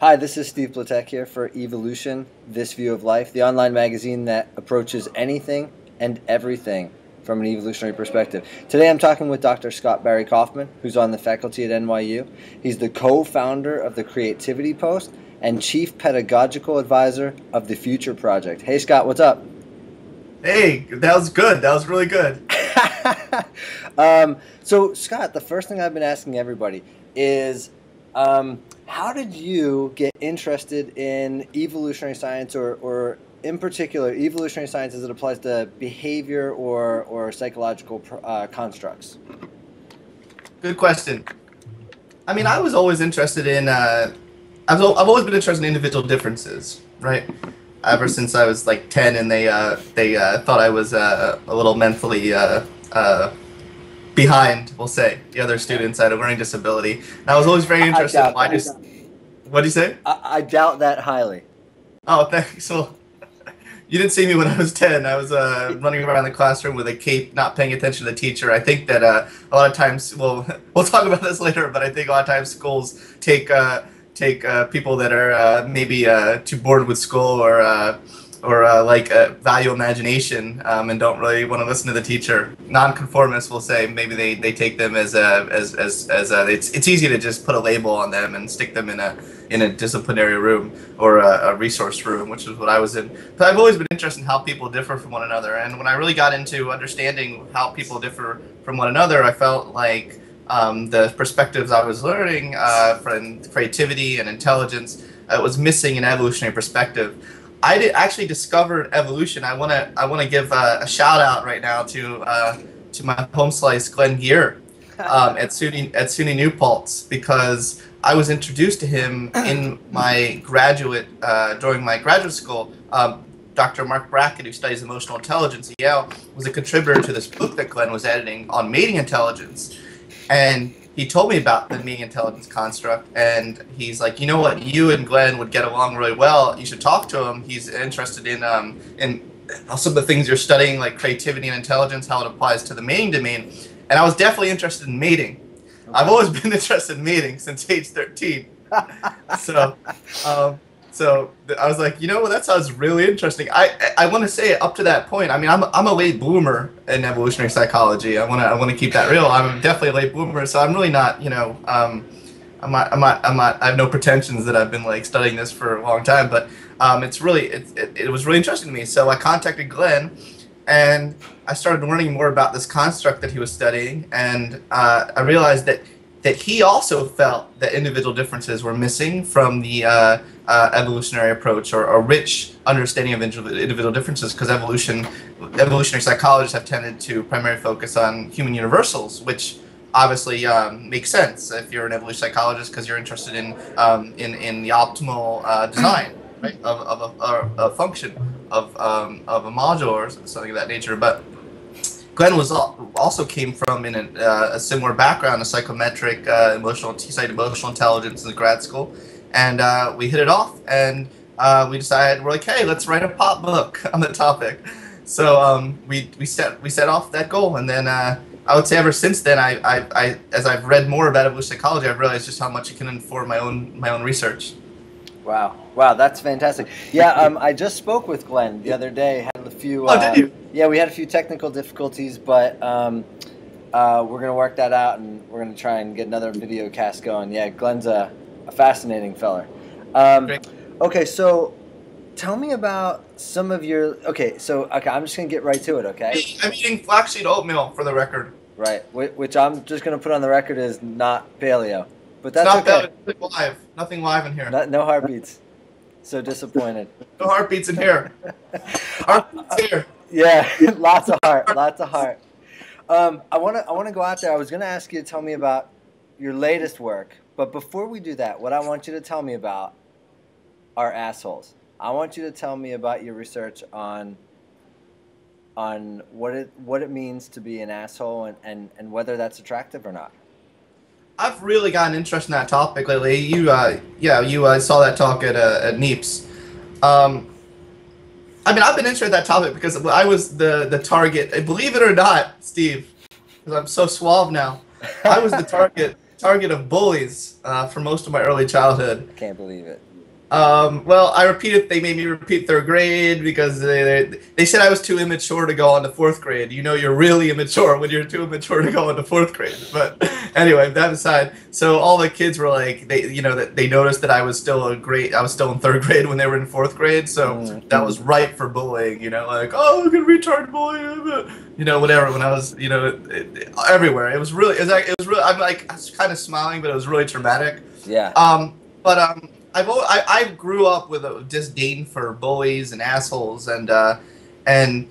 Hi, this is Steve Platek here for Evolution, This View of Life, the online magazine that approaches anything and everything from an evolutionary perspective. Today I'm talking with Dr. Scott Barry Kaufman, who's on the faculty at NYU. He's the co-founder of the Creativity Post and chief pedagogical advisor of the Future Project. Hey Scott, what's up? Hey, that was good. That was really good. So Scott, the first thing I've been asking everybody is, how did you get interested in evolutionary science, or in particular evolutionary science as it applies to behavior or psychological constructs? Good question. I mean, I was always interested in. I've always been interested in individual differences, right? Ever since I was like 10, and they thought I was a little mentally behind, we'll say, the other students. I had a learning disability. And I was always very interested in why just. What do you say? I doubt that highly. Oh, thanks. Well, you didn't see me when I was 10. I was running around the classroom with a cape, not paying attention to the teacher. I think that a lot of times, well, we'll talk about this later, but I think a lot of times schools take people that are maybe too bored with school or value imagination and don't really want to listen to the teacher. Nonconformists will say maybe they take them as it's easy to just put a label on them and stick them in a disciplinary room or a resource room, which is what I was in. But I've always been interested in how people differ from one another, and when I really got into understanding how people differ from one another, I felt like the perspectives I was learning from creativity and intelligence was missing an evolutionary perspective. I actually discovered evolution. I want to give a shout out right now to my home slice, Glenn Gear, at SUNY New Paltz, because I was introduced to him in my during my graduate school. Dr. Mark Brackett, who studies emotional intelligence at Yale, was a contributor to this book that Glenn was editing on mating intelligence. And he told me about the mating intelligence construct, and he's like, you know what, you and Glenn would get along really well. You should talk to him. He's interested in some of the things you're studying, like creativity and intelligence, how it applies to the mating domain. And I was definitely interested in mating. Okay. I've always been interested in mating since age 13. So I was like, you know what, that sounds really interesting. I want to say up to that point, I mean, I'm a late bloomer in evolutionary psychology. I want to keep that real. I'm definitely a late bloomer, so I'm really not, I have no pretensions that I've been like studying this for a long time, but it was really interesting to me. So I contacted Glenn, and I started learning more about this construct that he was studying, and I realized that he also felt that individual differences were missing from the evolutionary approach, or a rich understanding of individual differences, because evolutionary psychologists have tended to primarily focus on human universals, which obviously makes sense if you're an evolutionary psychologist, because you're interested in the optimal design, right, of a function of a module or something of that nature. But Glenn also came from a similar background, a psychometric emotional intelligence in the grad school, and we hit it off, and we decided, we're like, hey, let's write a pop book on the topic. So we set off that goal, and then I would say ever since then, as I've read more about evolutionary psychology, I've realized just how much it can inform my own research. Wow, that's fantastic. Yeah, I just spoke with Glenn the other day. Had a few. Oh, did you? Yeah, we had a few technical difficulties, but we're gonna work that out, and we're gonna try and get another video cast going. Yeah, Glenn's a fascinating fella. Okay, so tell me about some of your. Okay, I'm just gonna get right to it. Okay. I'm eating flaxseed oatmeal, for the record. Right, which I'm just gonna put on the record is not paleo. But that's okay. Nothing live in here. No heartbeats. So disappointed. No heartbeats in here. Heartbeats here. Yeah, lots of heart. I wanna go out there. I was gonna ask you to tell me about your latest work, but before we do that, what I want you to tell me about are assholes. I want you to tell me about your research on what it means to be an asshole, and whether that's attractive or not. I've really gotten interested in that topic lately. You saw that talk at NEEPS. I mean, I've been interested in that topic because I was the target. Believe it or not, Steve, because I'm so suave now. I was the target of bullies for most of my early childhood. I can't believe it. Well, they made me repeat third grade because they said I was too immature to go on to fourth grade. You know, you're really immature when you're too immature to go into fourth grade. But anyway, that aside, so all the kids were like, that they noticed that I was still in third grade when they were in fourth grade. So that was ripe for bullying, like, oh, look at retard bullying, whatever. When I was, everywhere. It was really, I'm like, I was kind of smiling, but it was really traumatic. Yeah. But I grew up with a disdain for bullies and assholes, and once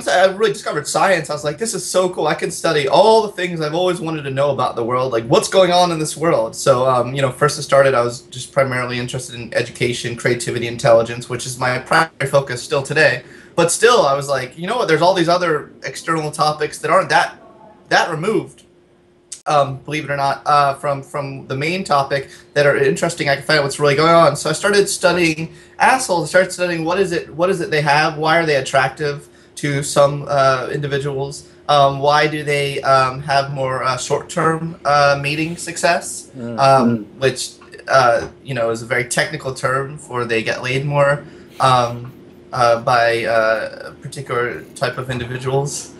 I really discovered science, I was like, this is so cool. I can study all the things I've always wanted to know about the world, like what's going on in this world. So first it started, I was just primarily interested in education, creativity, intelligence, which is my primary focus still today. But still, I was like, you know what? There's all these other external topics that aren't that removed. Believe it or not, from the main topic that are interesting. I can find out what's really going on. So I started studying assholes. I started studying what is it they have? Why are they attractive to some individuals? Why do they have more short-term mating success? Which is a very technical term for they get laid more by a particular type of individuals.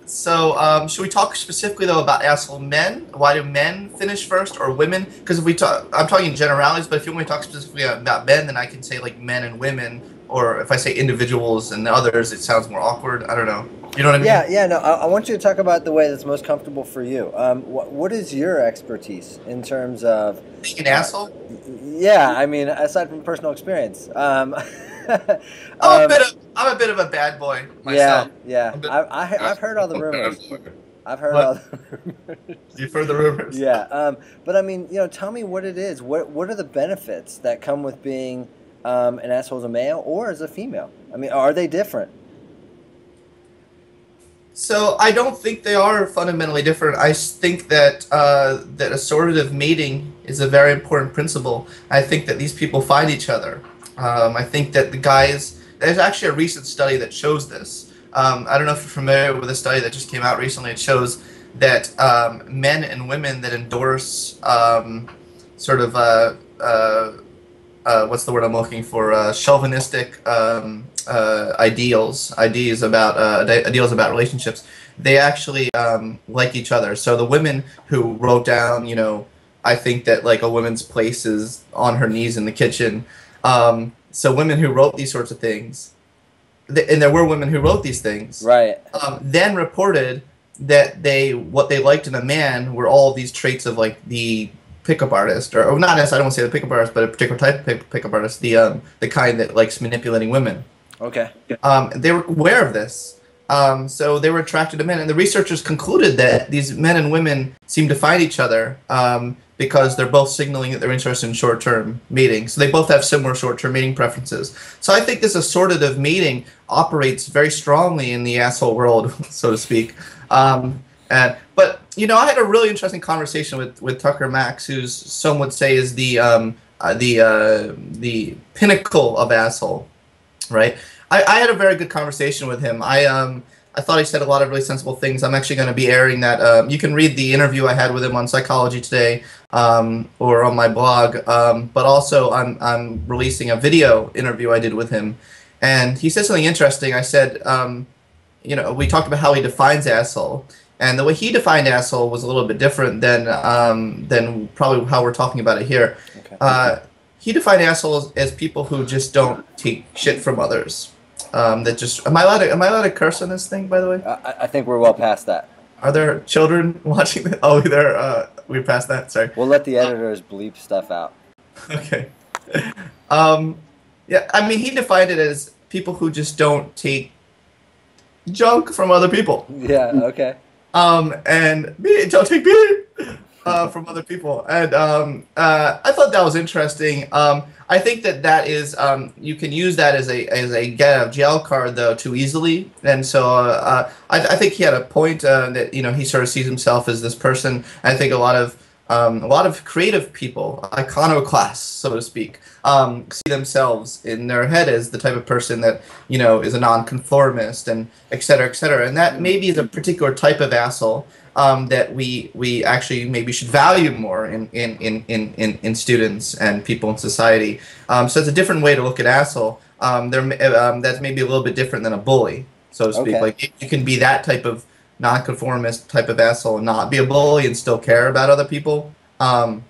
So should we talk specifically though about asshole men? Why do men finish first or women? Because if I'm talking in generalities, but if you want me to talk specifically about men, then I can say like men and women, or if I say individuals and others, it sounds more awkward. I don't know. You know what I mean? Yeah. No, I want you to talk about the way that's most comfortable for you. What is your expertise in terms of being an asshole? Yeah, I mean, aside from personal experience. I'm a bit of a bad boy myself. Yeah. I've heard all the rumors. All the rumors. You've heard the rumors? Yeah. But I mean, tell me what it is. What are the benefits that come with being an asshole as a male or as a female? I mean, are they different? So I don't think they are fundamentally different. I think that that assortative mating is a very important principle. I think that these people find each other. I think that the guys, there's actually a recent study that shows this. I don't know if you're familiar with a study that just came out recently. It shows that men and women that endorse sort of, what's the word I'm looking for, chauvinistic ideals about relationships, they actually like each other. So the women who wrote down, I think that like a woman's place is on her knees in the kitchen. So women who wrote these sorts of things, and there were women who wrote these things, right? Then reported that what they liked in a man were all of these traits of like the pickup artist, or not necessarily, I don't want to say the pickup artist, but a particular type of pickup artist, the kind that likes manipulating women. Okay. They were aware of this. So they were attracted to men, and the researchers concluded that these men and women seem to find each other because they're both signaling that they're interested in short-term mating. So they both have similar short-term mating preferences. So I think this assortative mating operates very strongly in the asshole world, so to speak. But I had a really interesting conversation with Tucker Max, who's some would say is the pinnacle of asshole, right? I had a very good conversation with him. I thought he said a lot of really sensible things. I'm actually going to be airing that. You can read the interview I had with him on Psychology Today or on my blog. But also I'm releasing a video interview I did with him. And he said something interesting. I said, we talked about how he defines asshole. And the way he defined asshole was a little bit different than probably how we're talking about it here. Okay. He defined assholes as people who just don't take shit from others. That just am I allowed to curse on this thing, by the way? I think we're well past that. Are there children watching this? Oh, we're past that. Sorry. We'll let the editors bleep stuff out. Okay. Yeah, I mean, he defined it as people who just don't take junk from other people. Yeah. Okay. And don't take beer from other people. And I thought that was interesting. I think that is you can use that as a get out of jail card though too easily. And so I think he had a point that he sort of sees himself as this person. I think a lot of a lot of creative people, iconoclasts, so to speak, see themselves in their head as the type of person that, is a nonconformist and et cetera, et cetera. And that maybe is a particular type of asshole that we actually maybe should value more in students and people in society. So it's a different way to look at asshole. That's maybe a little bit different than a bully, so to speak. Okay. Like you can be that type of nonconformist type of asshole and not be a bully and still care about other people. So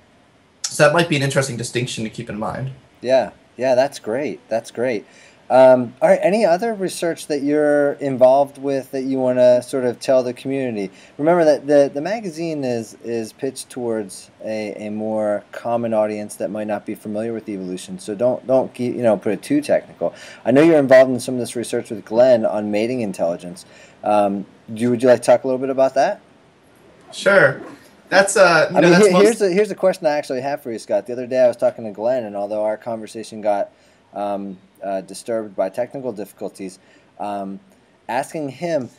that might be an interesting distinction to keep in mind. Yeah, that's great. That's great. All right, any other research that you're involved with that you want to sort of tell the community? Remember that the magazine is pitched towards a more common audience that might not be familiar with evolution. So don't keep, put it too technical. I know you're involved in some of this research with Glenn on mating intelligence. Would you like to talk a little bit about that? Sure. That's here's a question I actually have for you, Scott. The other day I was talking to Glenn, and although our conversation got disturbed by technical difficulties, asking him,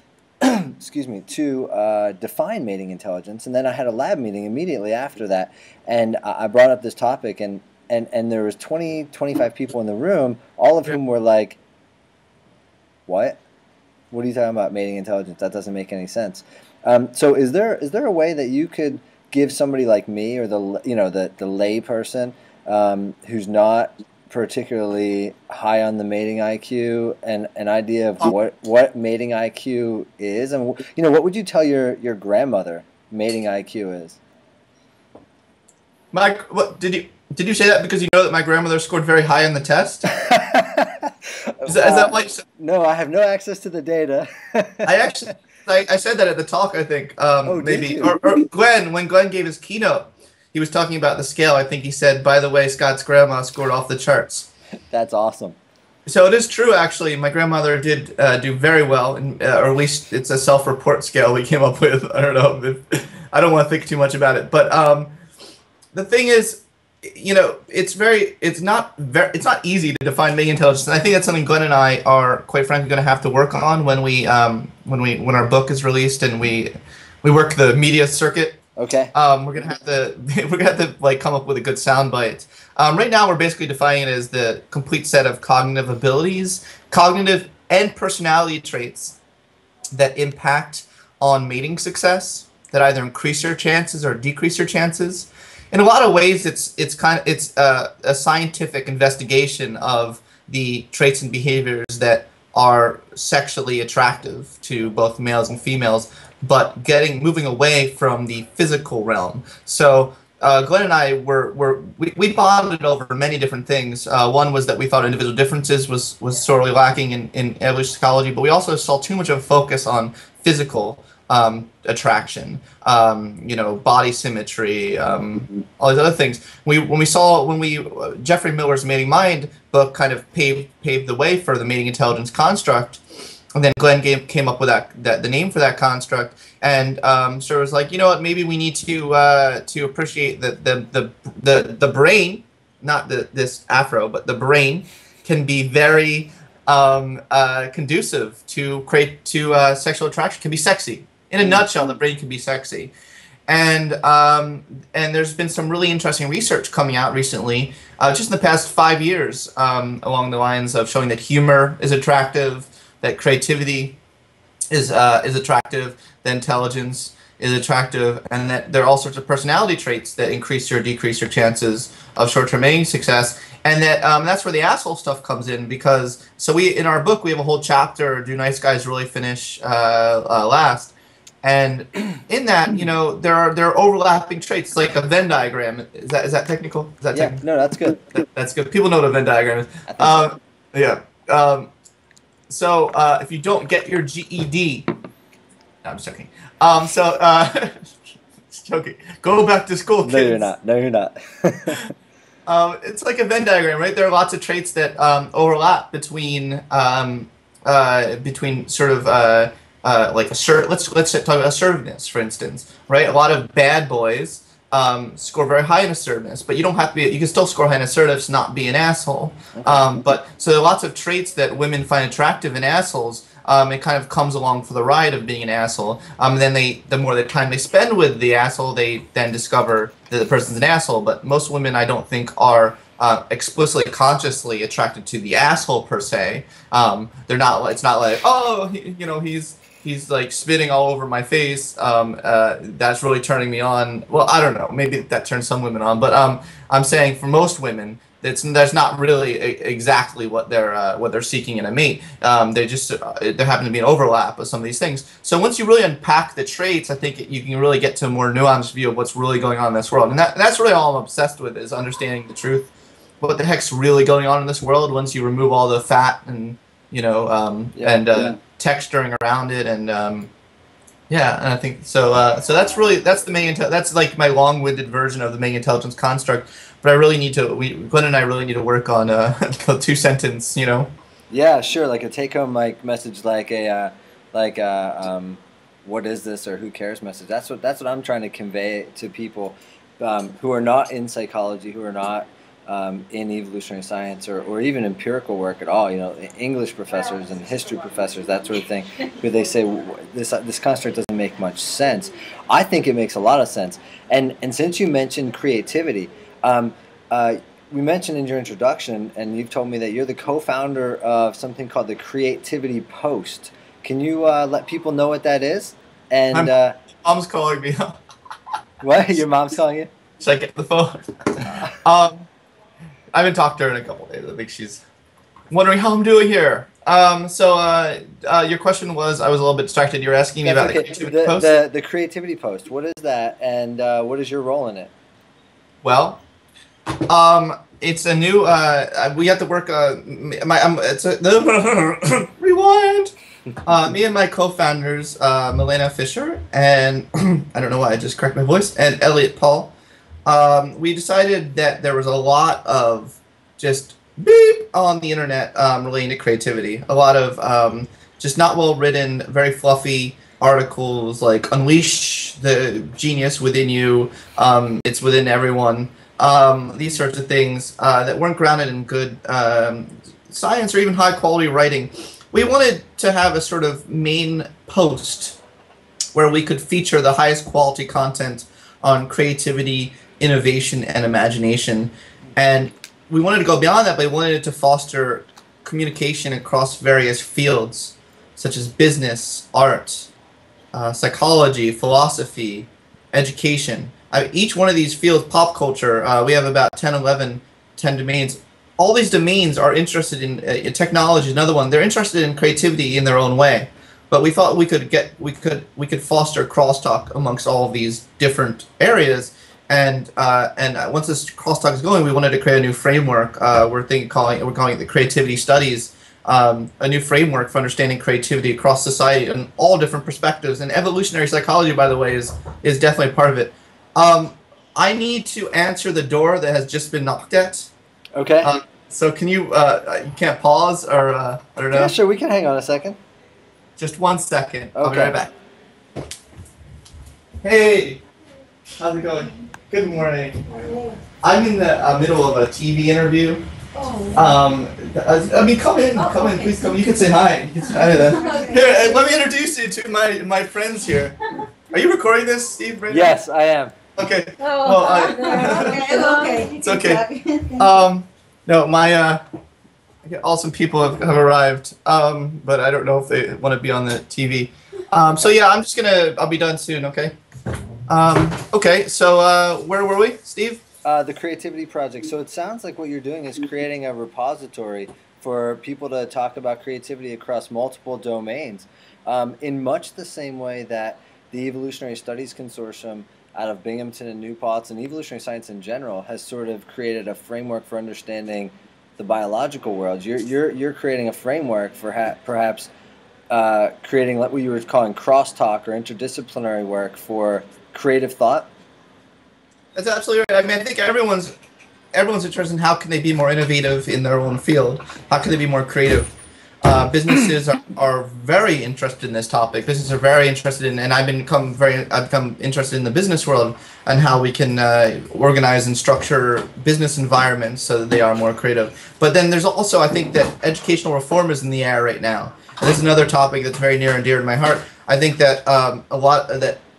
excuse me, to define mating intelligence, and then I had a lab meeting immediately after that, and I brought up this topic, and there was 25 people in the room, all of whom were like, "What? What are you talking about mating intelligence? That doesn't make any sense." So is there a way that you could give somebody like me or the lay person who's not particularly high on the mating IQ and an idea of what mating IQ is, and what would you tell your grandmother mating IQ is? Mike, what did you say that because you know that my grandmother scored very high on the test? Is that like? No, I have no access to the data. I said that at the talk, I think. Maybe or Glenn, when Glenn gave his keynote, he was talking about the scale. I think he said, "By the way, Scott's grandma scored off the charts." That's awesome. So it is true, actually. My grandmother did do very well, or at least it's a self-report scale we came up with. I don't know. I don't want to think too much about it, but the thing is, it's not easy to define mating intelligence, and I think that's something Glenn and I are, quite frankly, going to have to work on when our book is released and we work the media circuit. Okay. We're gonna have to like come up with a good soundbite. Right now, we're basically defining it as the complete set of cognitive abilities, cognitive and personality traits that impact on mating success, that either increase your chances or decrease your chances. In a lot of ways, it's a scientific investigation of the traits and behaviors that are sexually attractive to both males and females, but moving away from the physical realm. So Glenn and I we bonded over many different things. One was that we thought individual differences was sorely lacking in evolutionary psychology, but we also saw too much of a focus on physical attraction, body symmetry, all these other things. Jeffrey Miller's Mating Mind book kind of paved the way for the mating intelligence construct, and then Glenn came up with the name for that construct, and so it was like, maybe we need to appreciate that the brain, not this afro, but the brain can be very conducive to sexual attraction, can be sexy. In a nutshell, the brain can be sexy. And there's been some really interesting research coming out recently, just in the past 5 years, along the lines of showing that humor is attractive, that creativity is attractive, that intelligence is attractive, and that there are all sorts of personality traits that increase or decrease your chances of short-term mating success. And that's where the asshole stuff comes in, because in our book we have a whole chapter, "Do Nice Guys Really Finish Last?" And in that, there are overlapping traits, like a Venn diagram. Is that technical? Is that technical? No, that's good. That's good. People know what a Venn diagram is. Yeah. So if you don't get your GED, no, I'm just joking. Just joking. Go back to school, kids. No, you're not. It's like a Venn diagram, right? There are lots of traits that overlap between sort of like let's talk about assertiveness, for instance, right? A lot of bad boys score very high in assertiveness, but you don't have to be. You can still score high in assertiveness, not be an asshole. But so there are lots of traits that women find attractive in assholes it kind of comes along for the ride of being an asshole. Then the more the time they spend with the asshole, they then discover that the person's an asshole. But most women, I don't think, are explicitly, consciously attracted to the asshole per se. They're not. It's not like, oh, he's like spitting all over my face. That's really turning me on. Well, I don't know. Maybe that turns some women on, but I'm saying for most women, there's not really exactly what they're seeking in a mate. They just there happen to be an overlap of some of these things. So once you really unpack the traits, I think you can really get to a more nuanced view of what's really going on in this world, and that's really all I'm obsessed with, is understanding the truth. What the heck's really going on in this world once you remove all the fat and texturing around it, and and I think so. So that's the main. That's like my long-winded version of the main intelligence construct. But I really need to. Glenn and I really need to work on the 2-sentence. Yeah, sure. Like a take-home message, like what is this, or who cares message. That's what I'm trying to convey to people who are not in psychology, who are not in evolutionary science or even empirical work at all. English professors and history professors, that sort of thing, who they say this construct doesn't make much sense. I think it makes a lot of sense. And since you mentioned creativity, we mentioned in your introduction, and you've told me that you're the co-founder of something called the Creativity Post. Can you let people know what that is? And my mom's calling me. What? Your mom's calling you? Should I get the phone? I haven't talked to her in a couple of days. I think she's wondering how I'm doing here. Your question was, I was a little bit distracted. You were asking me about the Creativity Post? The Creativity Post. What is that, and what is your role in it? Well, it's a new. We have to work. Rewind. Me and my co-founders, Milena Fisher, and I don't know why I just cracked my voice, and Elliot Paul. We decided that there was a lot of just beep on the internet relating to creativity. A lot of just not well written, very fluffy articles like "Unleash the genius within you." It's within everyone. These sorts of things that weren't grounded in good science or even high quality writing. We wanted to have a sort of main post where we could feature the highest quality content on creativity, innovation, and imagination. And we wanted to go beyond that, but we wanted it to foster communication across various fields, such as business, art, psychology, philosophy, education. Each one of these fields, pop culture, we have about 10 domains. All these domains are interested in technology, another one. They're interested in creativity in their own way. But we thought we could foster crosstalk amongst all of these different areas. And once this crosstalk is going, we wanted to create a new framework. We're calling it the Creativity Studies, a new framework for understanding creativity across society and all different perspectives. And evolutionary psychology, by the way, is definitely part of it. I need to answer the door that has just been knocked at. Okay. So can you can't pause, or I don't know? Yeah, sure. We can hang on a second. Just 1 second. Okay. I'll be right back. Hey, how's it going? Good morning. I'm in the middle of a TV interview. I mean, come in, Okay. please come. You can say hi. You can say hi to them. Here, let me introduce you to my friends here. Are you recording this, Steve? Right Yes, I am. Okay. Okay. It's okay. No, my awesome people have arrived, but I don't know if they want to be on the TV. So yeah, I'll be done soon. Okay. Okay. So where were we, Steve? The Creativity Project. So it sounds like what you're doing is creating a repository for people to talk about creativity across multiple domains, in much the same way that the Evolutionary Studies Consortium out of Binghamton and New Paltz and evolutionary science in general has sort of created a framework for understanding the biological world. You're creating a framework for perhaps creating what you were calling crosstalk or interdisciplinary work for creative thought. That's absolutely right. I mean, I think everyone's interested in how can they be more innovative in their own field. How can they be more creative? Businesses are very interested in this topic. Businesses are very interested in, and I've become interested in the business world and how we can organize and structure business environments so that they are more creative. But then there's also, I think, that educational reform is in the air right now. this is another topic that's very near and dear to my heart. I think that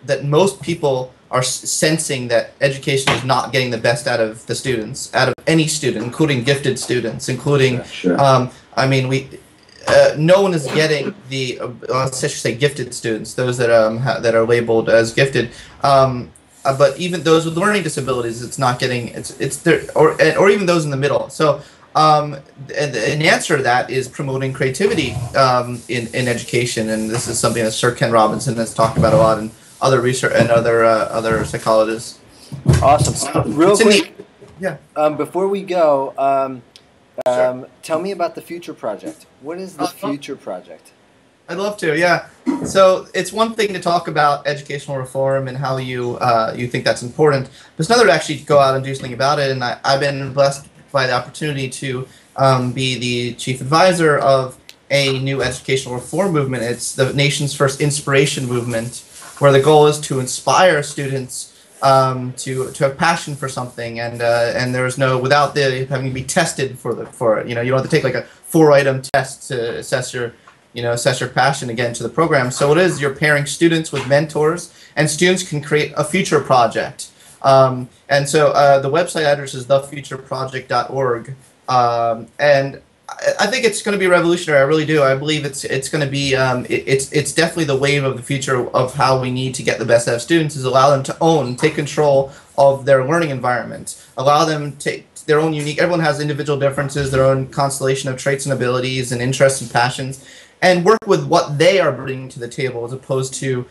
that most people are sensing that education is not getting the best out of the students, out of any student, including gifted students, including, Sure. I mean, no one is getting the, I should say gifted students, those that that are labeled as gifted. But even those with learning disabilities, it's not getting, it's there, or even those in the middle. So an answer to that is promoting creativity in education, and this is something that Sir Ken Robinson has talked about a lot, and other research and other psychologists. Awesome. Real quick, yeah. Before we go, Sure. tell me about the Future Project. What is the Future Project? I'd love to, yeah. So it's one thing to talk about educational reform and how you you think that's important, but it's another to actually go out and do something about it. And I've been blessed by the opportunity to be the chief advisor of a new educational reform movement. It's the nation's first inspiration movement, where the goal is to inspire students to have passion for something, and there's no, without the having to be tested for it. You know, you don't have to take like a 4-item test to assess your passion again to the program. So it is, you're pairing students with mentors, and students can create a future project. And so the website address is thefutureproject.org, and I think it's going to be revolutionary. I really do. I believe it's going to be it's definitely the wave of the future of how we need to get the best out of students, is allow them to own, take control of their learning environment, allow them to take their own unique. Everyone has individual differences, their own constellation of traits and abilities and interests and passions, and work with what they are bringing to the table, as opposed to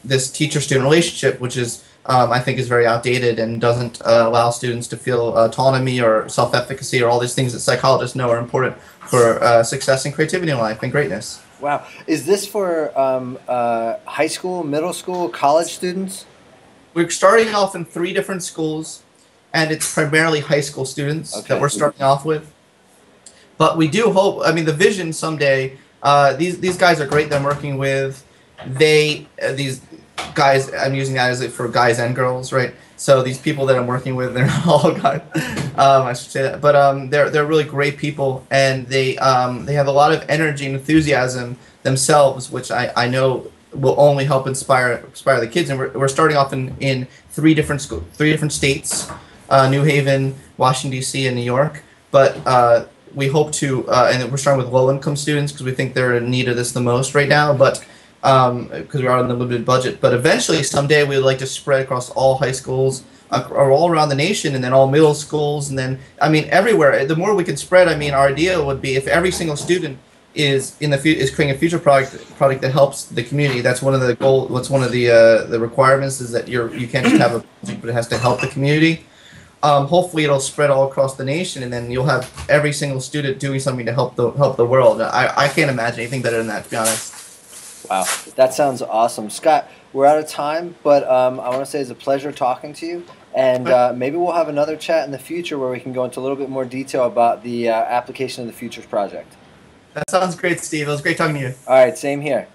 this teacher-student relationship, which is I think is very outdated and doesn't allow students to feel autonomy or self-efficacy or all these things that psychologists know are important for success and creativity in life and greatness. Wow. Is this for high school, middle school, college students? We're starting off in 3 different schools, and it's primarily high school students that we're starting off with. But we do hope, I mean, the vision someday, these guys are great that I'm working with. These guys, I'm using that as for guys and girls, right? So these people that I'm working with, they're not all guys. I should say that, but they're really great people, and they have a lot of energy and enthusiasm themselves, which I know will only help inspire the kids. And we're starting off in 3 different states, New Haven, Washington D.C., and New York. But we hope to, and we're starting with low-income students because we think they're in need of this the most right now. But because we are on a limited budget, but eventually someday we would like to spread across all high schools or all around the nation, and then all middle schools, and then, I mean, everywhere. The more we can spread, I mean, our idea would be if every single student is creating a future product that helps the community. That's one of the one of the requirements, is that you can't just have a project, but it has to help the community. Hopefully it'll spread all across the nation, and then you'll have every single student doing something to help the world. I can't imagine anything better than that, to be honest. Wow, that sounds awesome. Scott, we're out of time, but I want to say it's a pleasure talking to you, and maybe we'll have another chat in the future where we can go into a little bit more detail about the application of the Futures Project. That sounds great, Steve. It was great talking to you. All right, same here.